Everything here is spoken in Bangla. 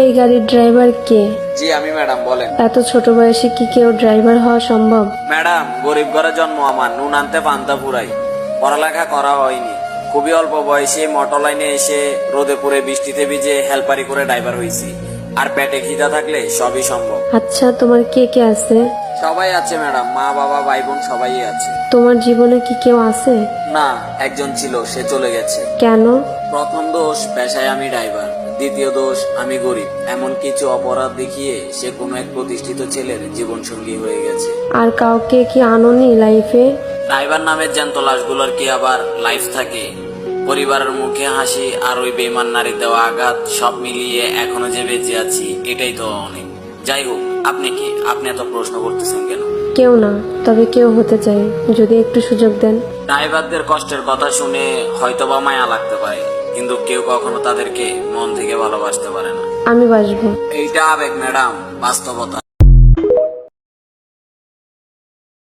এই গাড়ির ড্রাইভার কে? জি আমি ম্যাডাম, বলেন। এত ছোট বয়সে কি কেউ ড্রাইভার হওয়া সম্ভব? ম্যাডাম, গরিব ঘরে জন্ম আমার, নুন আনতে পান্তা পুরাই। পড়ালেখা করা হয়নি, খুবই অল্প বয়সে মোটর লাইনে এসে রোদে পুড়ে বৃষ্টিতে ভিজে হেল্পারি করে ড্রাইভার হয়েছি। আর পেটে খিদা থাকলে সবই সম্ভব। আচ্ছা, তোমার কে কে আছে? সবাই আছে ম্যাডাম, মা বাবা ভাই বোন সবাই আছে। তোমার জীবনে কি কেউ আছে? না, একজন ছিল, সে চলে গেছে। কেন? প্রথম দোষ, পেশায় আমি ড্রাইভার। দ্বিতীয় দোষ, আমি গরিব। এমন কিছু অপরাধ দেখিয়ে সে কোনো এক প্রতিষ্ঠিত ছেলের জীবন সঙ্গী হয়ে গেছে। আর কাউকে কি আনোনি লাইফে? ড্রাইভার নামের জ্যান্ত লাশগুলোর কি আবার লাইফ থাকে? পরিবারের মুখে হাসি আর ওই বেমান নারী দেওয়া আঘাত, সব মিলিয়ে এখনো যে বেঁচে আছি এটাই তো অনেক। যাই হোক, আপনি কি, আপনি এত প্রশ্ন করতেছেন কেন? কেউ না, তবে কেউ হতে চাই, যদি একটু সুযোগ দেন। ড্রাইভারদের কষ্টের কথা শুনে হয়তো বা মায়া লাগতে পারে, কিন্তু কেউ কখনো তাদেরকে মন থেকে ভালোবাসতে পারে না। আমি বাসবো। এইটা আবেগ ম্যাডাম, বাস্তবতা।